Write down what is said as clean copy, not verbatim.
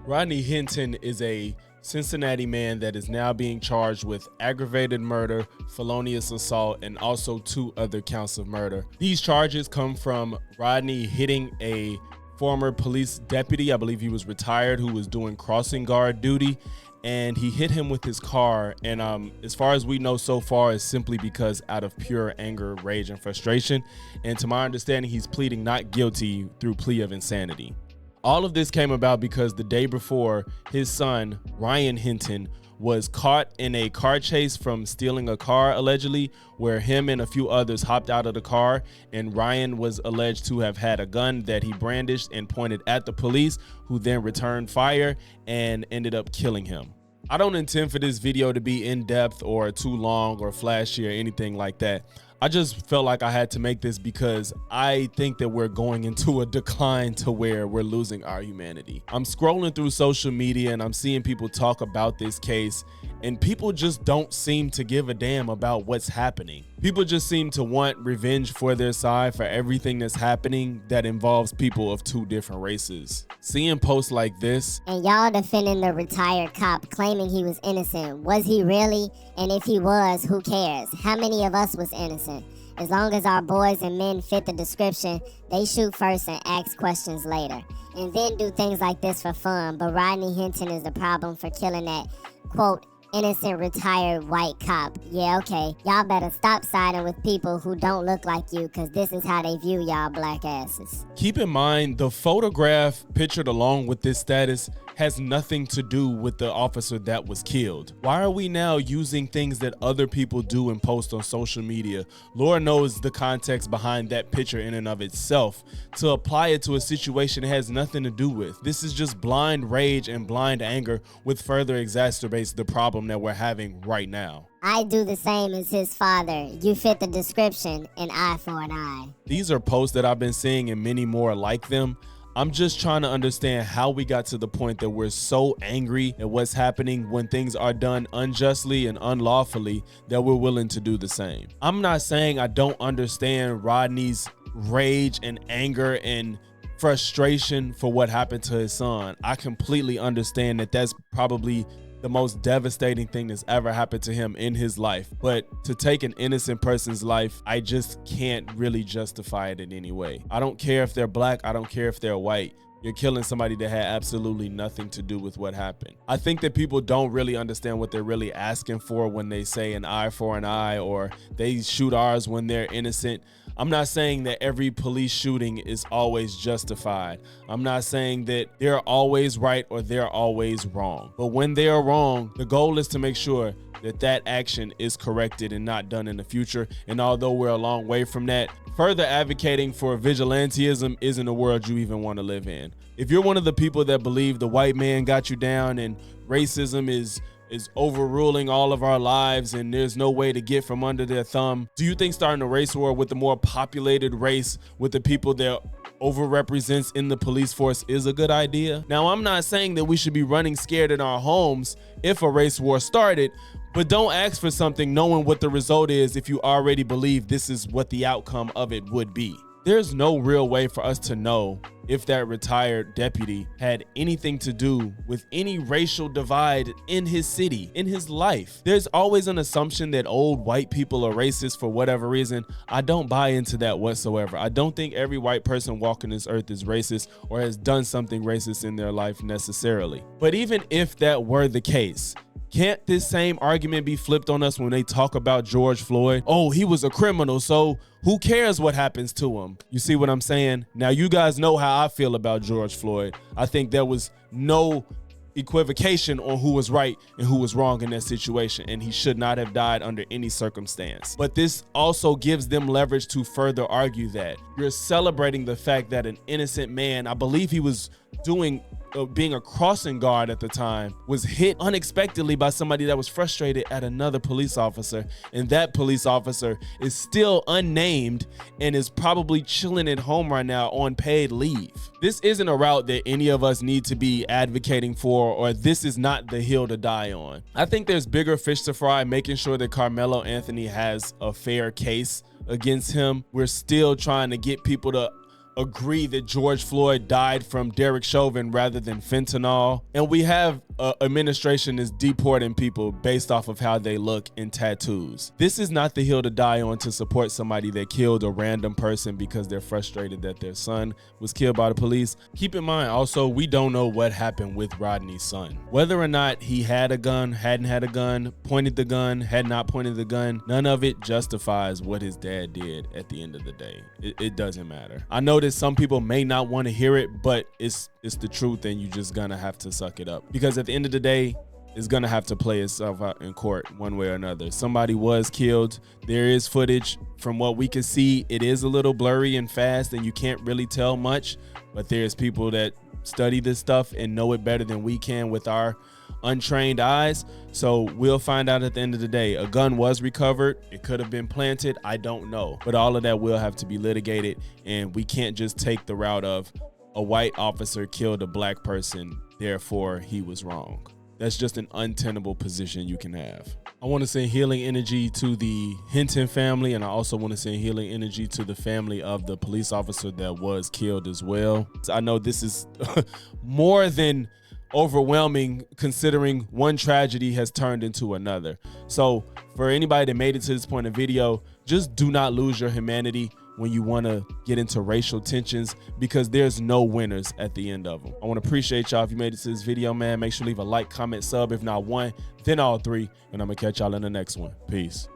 Rodney Hinton is a Cincinnati man that is now being charged with aggravated murder, felonious assault, and also 2 other counts of murder. These charges come from Rodney hitting a former police deputy, I believe he was retired, who was doing crossing guard duty, and he hit him with his car. And as far as we know so far, is simply because out of pure anger, rage, and frustration. And to my understanding, he's pleading not guilty through plea of insanity. All of this came about because the day before, his son, Ryan Hinton, was caught in a car chase from stealing a car, allegedly, where him and a few others hopped out of the car, and Ryan was alleged to have had a gun that he brandished and pointed at the police, who then returned fire and ended up killing him. I don't intend for this video to be in depth or too long or flashy or anything like that. I just felt like I had to make this because I think that we're going into a decline to where we're losing our humanity. I'm scrolling through social media and I'm seeing people talk about this case, and people just don't seem to give a damn about what's happening. People just seem to want revenge for their side for everything that's happening that involves people of 2 different races. Seeing posts like this, and y'all defending the retired cop, claiming he was innocent. Was he really? And if he was, who cares? How many of us was innocent? As long as our boys and men fit the description, they shoot first and ask questions later, and then do things like this for fun. But Rodney Hinton is the problem for killing that, quote, innocent retired white cop. Yeah, okay. Y'all better stop siding with people who don't look like you, because this is how they view y'all black asses. keep in mind the photograph pictured along with this status has nothing to do with the officer that was killed. Why are we now using things that other people do and post on social media? Lord knows the context behind that picture in and of itself, to apply it to a situation it has nothing to do with. This is just blind rage and blind anger, which further exacerbates the problem that we're having right now. I do the same as his father. You fit the description, an eye for an eye. These are posts that I've been seeing and many more like them. I'm just trying to understand how we got to the point that we're so angry at what's happening when things are done unjustly and unlawfully that we're willing to do the same. I'm not saying I don't understand Rodney's rage and anger and frustration for what happened to his son. I completely understand that that's probably the most devastating thing that's ever happened to him in his life. But to take an innocent person's life, I just can't really justify it in any way. I don't care if they're black. I don't care if they're white. You're killing somebody that had absolutely nothing to do with what happened. I think that people don't really understand what they're really asking for when they say an eye for an eye, or they shoot ours when they're innocent. I'm not saying that every police shooting is always justified. I'm not saying that they're always right or they're always wrong. But when they are wrong, the goal is to make sure that that action is corrected and not done in the future. And although we're a long way from that, further advocating for vigilantism isn't a world you even want to live in. If you're one of the people that believe the white man got you down and racism is overruling all of our lives and there's no way to get from under their thumb, do you think starting a race war with the more populated race, with the people that overrepresents in the police force, is a good idea? Now, I'm not saying that we should be running scared in our homes if a race war started, but don't ask for something knowing what the result is if you already believe this is what the outcome of it would be. There's no real way for us to know if that retired deputy had anything to do with any racial divide in his city, in his life. There's always an assumption that old white people are racist for whatever reason. I don't buy into that whatsoever. I don't think every white person walking this earth is racist or has done something racist in their life necessarily. But even if that were the case, can't this same argument be flipped on us when they talk about George Floyd? Oh, he was a criminal, so who cares what happens to him? You see what I'm saying? Now, you guys know how I feel about George Floyd. I think there was no equivocation on who was right and who was wrong in that situation, and he should not have died under any circumstance. But this also gives them leverage to further argue that. You're celebrating the fact that an innocent man, I believe he was being a crossing guard at the time, was hit unexpectedly by somebody that was frustrated at another police officer, and that police officer is still unnamed and is probably chilling at home right now on paid leave. This isn't a route that any of us need to be advocating for, or this is not the hill to die on. I think there's bigger fish to fry, making sure that Carmelo Anthony has a fair case against him. We're still trying to get people to agree that George Floyd died from Derek Chauvin rather than fentanyl. And we have administration is deporting people based off of how they look and tattoos. This is not the hill to die on to support somebody that killed a random person because they're frustrated that their son was killed by the police. Keep in mind also, we don't know what happened with Rodney's son. Whether or not he had a gun, hadn't had a gun, pointed the gun, had not pointed the gun, none of it justifies what his dad did at the end of the day. It doesn't matter. I know that some people may not want to hear it, but it's the truth, and you just gonna have to suck it up, because at the end of the day, it's gonna have to play itself out in court one way or another. Somebody was killed. There is footage. From what we can see, it is a little blurry and fast, and you can't really tell much, but there's people that study this stuff and know it better than we can with our untrained eyes. So we'll find out at the end of the day. A gun was recovered. It could have been planted. I don't know, but all of that will have to be litigated, and we can't just take the route of a white officer killed a black person, therefore he was wrong. That's just an untenable position you can have. I want to send healing energy to the Hinton family, and I also want to send healing energy to the family of the police officer that was killed as well. So I know this is more than overwhelming, considering one tragedy has turned into another. So for anybody that made it to this point in the video, just do not lose your humanity when you want to get into racial tensions, because there's no winners at the end of them. I want to appreciate y'all if you made it to this video, man. Make sure to leave a like, comment, sub. If not one, then all three. And I'm going to catch y'all in the next one. Peace.